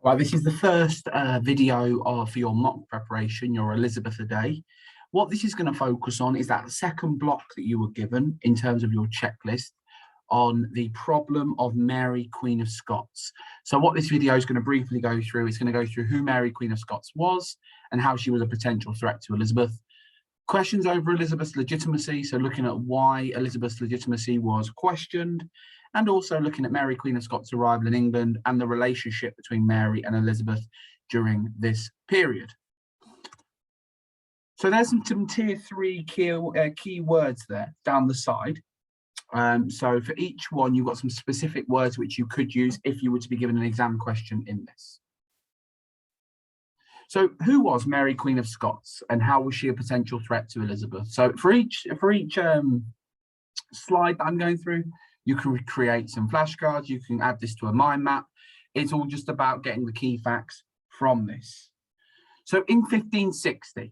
Right, this is the first video for your mock preparation, your Elizabeth a day. What this is going to focus on is that second block that you were given in terms of your checklist on the problem of Mary Queen of Scots. So what this video is going to briefly go through, it's going to go through who Mary Queen of Scots was and how she was a potential threat to Elizabeth. Questions over Elizabeth's legitimacy, so looking at why Elizabeth's legitimacy was questioned, and also looking at Mary Queen of Scots' arrival in England and the relationship between Mary and Elizabeth during this period. So there's some tier 3 key words there down the side. So for each one, you've got some specific words which you could use if you were to be given an exam question in this. So who was Mary Queen of Scots and how was she a potential threat to Elizabeth? So for each slide that I'm going through, you can create some flashcards, you can add this to a mind map. It's all just about getting the key facts from this. So in 1560,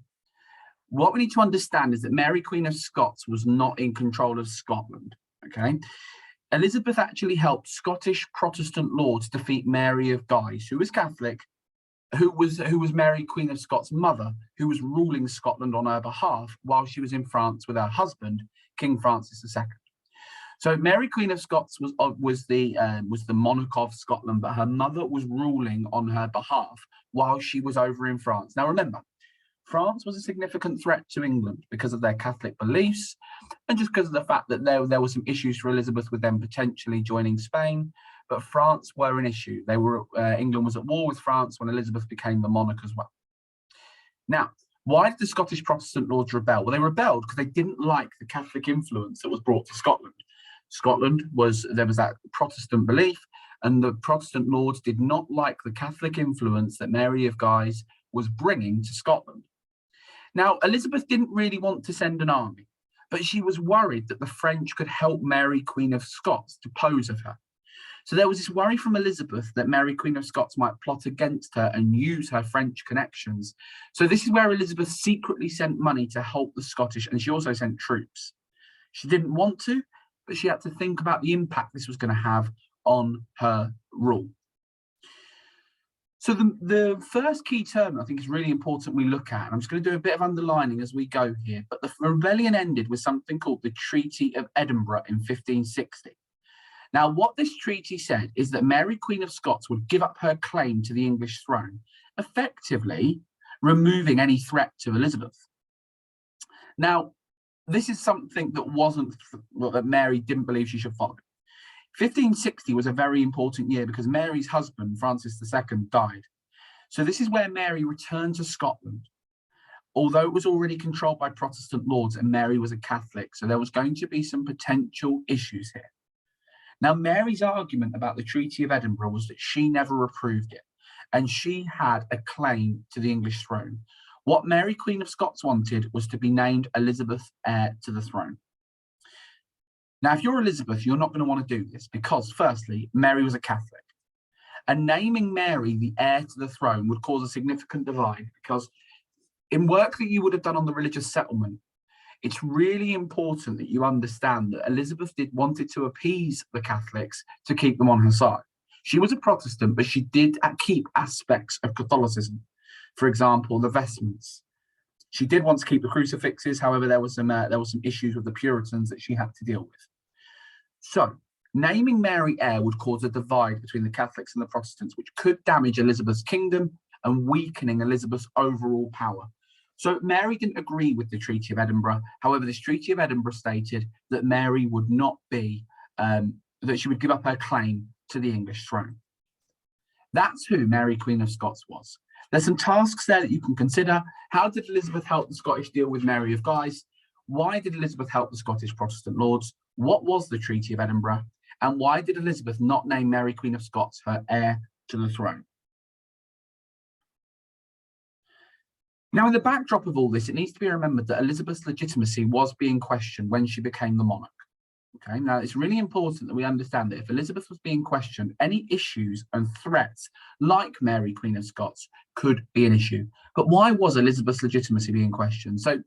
what we need to understand is that Mary Queen of Scots was not in control of Scotland, okay? Elizabeth actually helped Scottish Protestant lords defeat Mary of Guise, who was Catholic, who was Mary Queen of Scots' mother, who was ruling Scotland on her behalf while she was in France with her husband, King Francis II. So Mary Queen of Scots was the monarch of Scotland, but her mother was ruling on her behalf while she was over in France. Now remember, France was a significant threat to England because of their Catholic beliefs and just because of the fact that there were some issues for Elizabeth with them potentially joining Spain, but France were an issue. England was at war with France when Elizabeth became the monarch as well. Now, why did the Scottish Protestant lords rebel? Well, they rebelled because they didn't like the Catholic influence that was brought to Scotland. There was that Protestant belief, and the Protestant lords did not like the Catholic influence that Mary of Guise was bringing to Scotland. Now, Elizabeth didn't really want to send an army, but she was worried that the French could help Mary Queen of Scots depose of her. So there was this worry from Elizabeth that Mary Queen of Scots might plot against her and use her French connections. So this is where Elizabeth secretly sent money to help the Scottish, and she also sent troops. She didn't want to, but she had to think about the impact this was going to have on her rule. So the first key term I think is really important we look at, and I'm just going to do a bit of underlining as we go here, but the rebellion ended with something called the Treaty of Edinburgh in 1560. Now, what this treaty said is that Mary Queen of Scots would give up her claim to the English throne, effectively removing any threat to Elizabeth. Now, this is something that Mary didn't believe she should follow. 1560 was a very important year because Mary's husband, Francis II, died. So this is where Mary returned to Scotland, although it was already controlled by Protestant lords and Mary was a Catholic. So there was going to be some potential issues here. Now, Mary's argument about the Treaty of Edinburgh was that she never approved it, and she had a claim to the English throne. What Mary Queen of Scots wanted was to be named Elizabeth heir to the throne. Now, if you're Elizabeth, you're not going to want to do this because, firstly, Mary was a Catholic. And naming Mary the heir to the throne would cause a significant divide because in work that you would have done on the religious settlement, it's really important that you understand that Elizabeth wanted to appease the Catholics to keep them on her side. She was a Protestant, but she did keep aspects of Catholicism. For example, the vestments. She did want to keep the crucifixes. However, there were some issues with the Puritans that she had to deal with. So, naming Mary heir would cause a divide between the Catholics and the Protestants, which could damage Elizabeth's kingdom and weakening Elizabeth's overall power. So Mary didn't agree with the Treaty of Edinburgh. However, this Treaty of Edinburgh stated that Mary would not be, that she would give up her claim to the English throne. That's who Mary Queen of Scots was. There's some tasks there that you can consider. How did Elizabeth help the Scottish deal with Mary of Guise? Why did Elizabeth help the Scottish Protestant lords? What was the Treaty of Edinburgh? And why did Elizabeth not name Mary Queen of Scots her heir to the throne? Now, in the backdrop of all this, it needs to be remembered that Elizabeth's legitimacy was being questioned when she became the monarch. Okay, now it's really important that we understand that if Elizabeth was being questioned, any issues and threats like Mary Queen of Scots could be an issue. But why was Elizabeth's legitimacy being questioned? So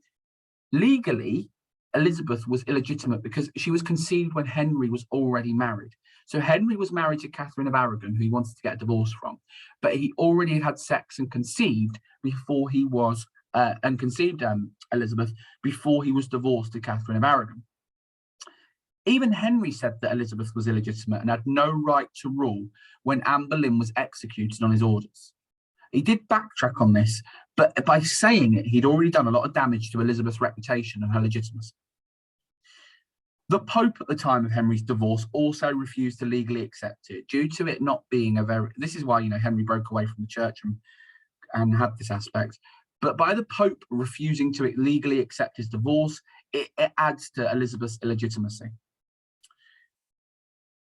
legally, Elizabeth was illegitimate because she was conceived when Henry was already married. So Henry was married to Catherine of Aragon, who he wanted to get a divorce from, but he already had sex and conceived before he was Elizabeth before he was divorced to Catherine of Aragon. Even Henry said that Elizabeth was illegitimate and had no right to rule when Anne Boleyn was executed on his orders. He did backtrack on this, but by saying it, he'd already done a lot of damage to Elizabeth's reputation and her legitimacy. The Pope at the time of Henry's divorce also refused to legally accept it, due to it not being this is why, Henry broke away from the church and had this aspect. But by the Pope refusing to legally accept his divorce, it adds to Elizabeth's illegitimacy.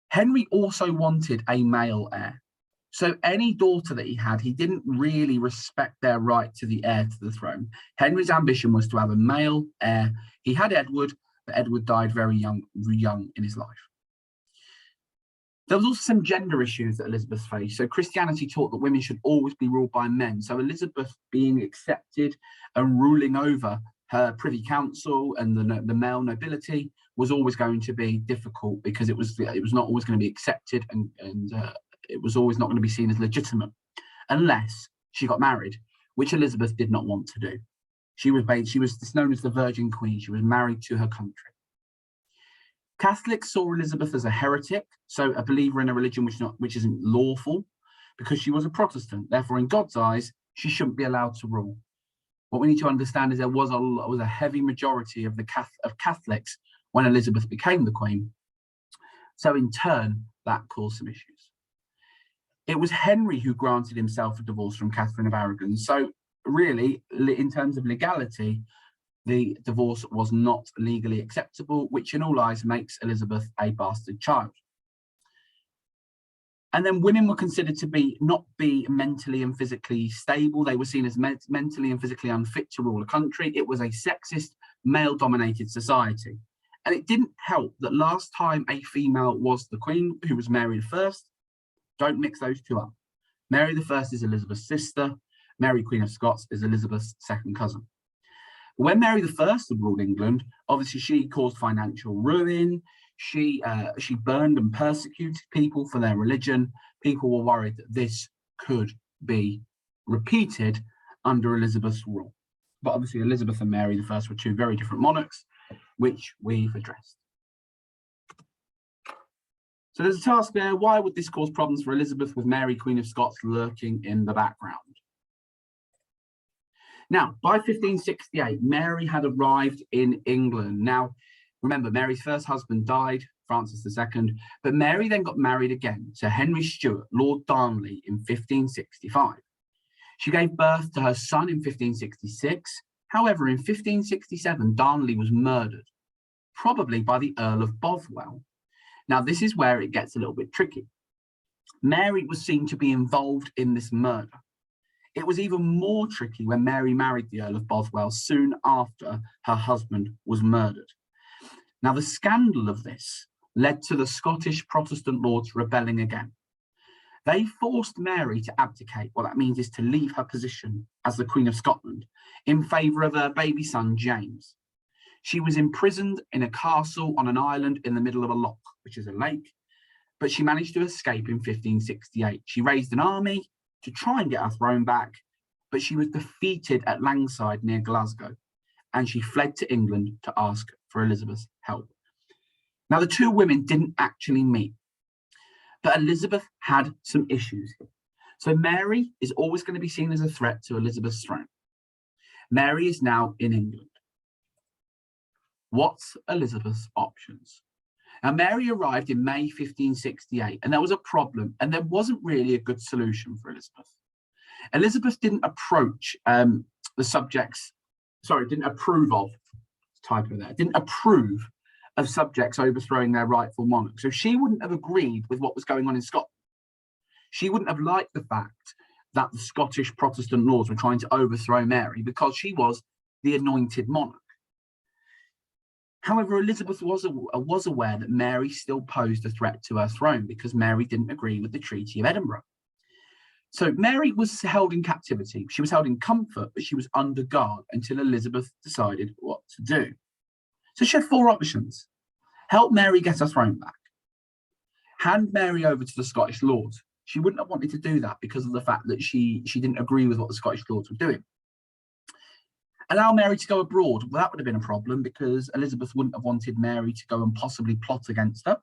Henry also wanted a male heir. So any daughter that he had, he didn't really respect their right to the heir to the throne. Henry's ambition was to have a male heir. He had Edward, but Edward died very young in his life. There was also some gender issues that Elizabeth faced. So Christianity taught that women should always be ruled by men. So Elizabeth being accepted and ruling over her privy council and the male nobility was always going to be difficult, because it was not always going to be accepted, and it was always not going to be seen as legitimate unless she got married, which Elizabeth did not want to do. She was known as the Virgin Queen. She was married to her country. Catholics saw Elizabeth as a heretic, so a believer in a religion which isn't lawful, because she was a Protestant. Therefore, in God's eyes, she shouldn't be allowed to rule. What we need to understand is there was a heavy majority of Catholics when Elizabeth became the Queen. So in turn, that caused some issues. It was Henry who granted himself a divorce from Catherine of Aragon. So really, in terms of legality, the divorce was not legally acceptable, which in all eyes makes Elizabeth a bastard child. And then women were considered to not be mentally and physically stable. They were seen as mentally and physically unfit to rule a country. It was a sexist, male-dominated society. And it didn't help that last time a female was the Queen, who was Mary I. Don't mix those two up. Mary I is Elizabeth's sister. Mary Queen of Scots is Elizabeth's second cousin. When Mary I had ruled England, obviously she caused financial ruin. She burned and persecuted people for their religion. People were worried that this could be repeated under Elizabeth's rule. But obviously Elizabeth and Mary I were two very different monarchs, which we've addressed. So there's a task there. Why would this cause problems for Elizabeth with Mary Queen of Scots lurking in the background? Now, by 1568, Mary had arrived in England. Now, remember, Mary's first husband died, Francis II, but Mary then got married again to Henry Stuart, Lord Darnley, in 1565. She gave birth to her son in 1566. However, in 1567, Darnley was murdered, probably by the Earl of Bothwell. Now, this is where it gets a little bit tricky. Mary was seen to be involved in this murder. It was even more tricky when Mary married the Earl of Bothwell soon after her husband was murdered. Now, the scandal of this led to the Scottish Protestant lords rebelling again. They forced Mary to abdicate. What that means is to leave her position as the Queen of Scotland in favour of her baby son, James. She was imprisoned in a castle on an island in the middle of a loch, which is a lake, but she managed to escape in 1568. She raised an army to try and get her throne back, but she was defeated at Langside near Glasgow, and she fled to England to ask for Elizabeth's help. Now, the two women didn't actually meet, but Elizabeth had some issues here. So Mary is always going to be seen as a threat to Elizabeth's throne. Mary is now in England. What's Elizabeth's options? Now, Mary arrived in May 1568, and there was a problem, and there wasn't really a good solution for Elizabeth. Elizabeth didn't approve of subjects overthrowing their rightful monarch. So she wouldn't have agreed with what was going on in Scotland. She wouldn't have liked the fact that the Scottish Protestant lords were trying to overthrow Mary, because she was the anointed monarch. However, Elizabeth was aware that Mary still posed a threat to her throne, because Mary didn't agree with the Treaty of Edinburgh. So Mary was held in captivity. She was held in comfort, but she was under guard until Elizabeth decided what to do. So she had four options. Help Mary get her throne back. hand Mary over to the Scottish Lords. She wouldn't have wanted to do that because of the fact that she didn't agree with what the Scottish Lords were doing. Allow Mary to go abroad. Well, that would have been a problem because Elizabeth wouldn't have wanted Mary to go and possibly plot against her.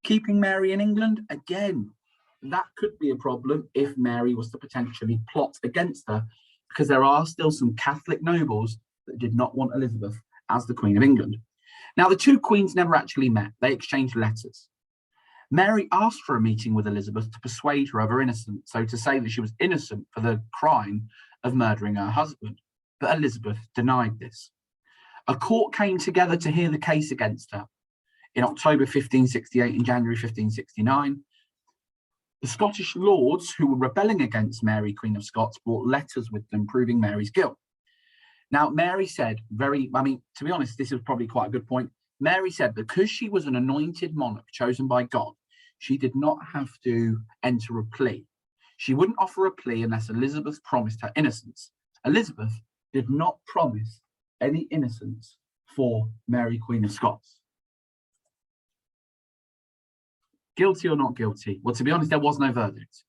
Keeping Mary in England, again, that could be a problem if Mary was to potentially plot against her, because there are still some Catholic nobles that did not want Elizabeth as the Queen of England. Now, the two queens never actually met. They exchanged letters. Mary asked for a meeting with Elizabeth to persuade her of her innocence, so to say that she was innocent for the crime of murdering her husband. But Elizabeth denied this. A court came together to hear the case against her in October 1568 and January 1569. The Scottish lords who were rebelling against Mary, Queen of Scots, brought letters with them proving Mary's guilt. Now, Mary said to be honest, this is probably quite a good point. Mary said because she was an anointed monarch chosen by God, she did not have to enter a plea. She wouldn't offer a plea unless Elizabeth promised her innocence. Elizabeth did not promise any innocence for Mary, Queen of Scots. Guilty or not guilty? Well, to be honest, there was no verdict.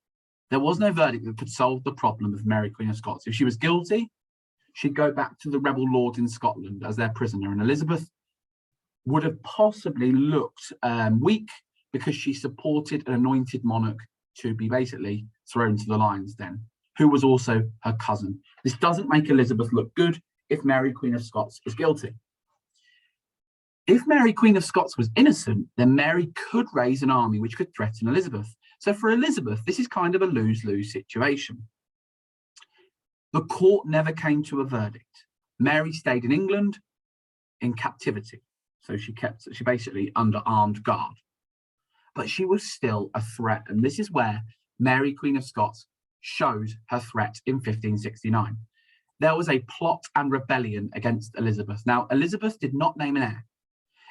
There was no verdict that could solve the problem of Mary, Queen of Scots. If she was guilty, she'd go back to the rebel lords in Scotland as their prisoner, and Elizabeth would have possibly looked weak because she supported an anointed monarch to be basically thrown to the lion's den, who was also her cousin. This doesn't make Elizabeth look good if Mary, Queen of Scots is guilty. If Mary, Queen of Scots was innocent, then Mary could raise an army which could threaten Elizabeth. So for Elizabeth, this is kind of a lose-lose situation. The court never came to a verdict. Mary stayed in England in captivity. So she basically under armed guard. But she was still a threat. And this is where Mary, Queen of Scots, shows her threat in 1569. There was a plot and rebellion against Elizabeth. Now, Elizabeth did not name an heir,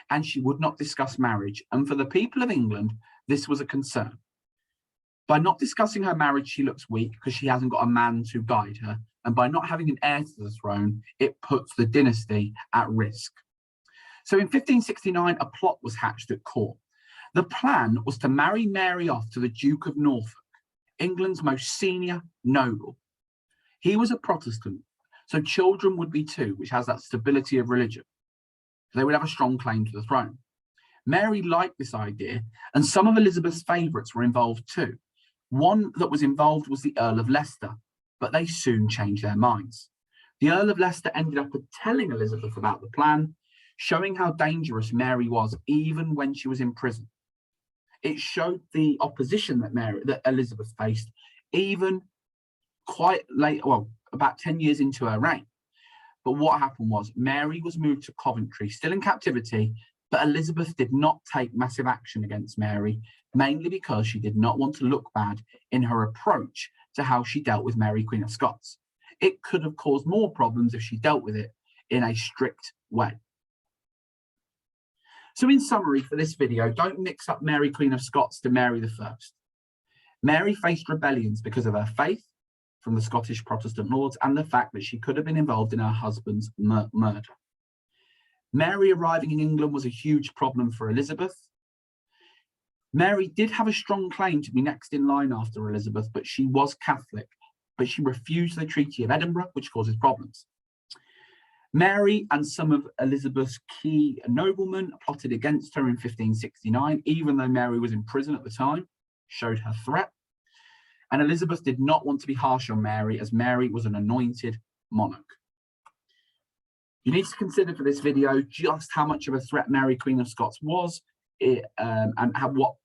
and she would not discuss marriage. And for the people of England, this was a concern. By not discussing her marriage, she looks weak because she hasn't got a man to guide her. And by not having an heir to the throne, it puts the dynasty at risk. So in 1569, a plot was hatched at court. The plan was to marry Mary off to the Duke of Norfolk, England's most senior noble. He was a Protestant, so children would be too, which has that stability of religion. They would have a strong claim to the throne. Mary liked this idea, and some of Elizabeth's favourites were involved too. One that was involved was the Earl of Leicester, but they soon changed their minds. The Earl of Leicester ended up telling Elizabeth about the plan, showing how dangerous Mary was even when she was in prison. It showed the opposition that Elizabeth faced even quite late, well, about 10 years into her reign. But what happened was Mary was moved to Coventry, still in captivity, but Elizabeth did not take massive action against Mary, mainly because she did not want to look bad in her approach to how she dealt with Mary, Queen of Scots. It could have caused more problems if she dealt with it in a strict way. So in summary for this video, don't mix up Mary, Queen of Scots to Mary I. Mary faced rebellions because of her faith from the Scottish Protestant lords and the fact that she could have been involved in her husband's murder. Mary arriving in England was a huge problem for Elizabeth. Mary did have a strong claim to be next in line after Elizabeth, but she was Catholic, but she refused the Treaty of Edinburgh, which causes problems. Mary and some of Elizabeth's key noblemen plotted against her in 1569, even though Mary was in prison at the time, showed her threat. And Elizabeth did not want to be harsh on Mary, as Mary was an anointed monarch. You need to consider for this video just how much of a threat Mary, Queen of Scots was, and what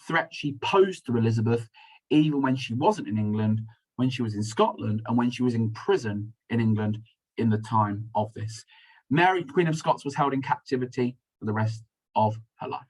threat she posed to Elizabeth, even when she wasn't in England, when she was in Scotland, and when she was in prison in England in the time of this. Mary, Queen of Scots, was held in captivity for the rest of her life.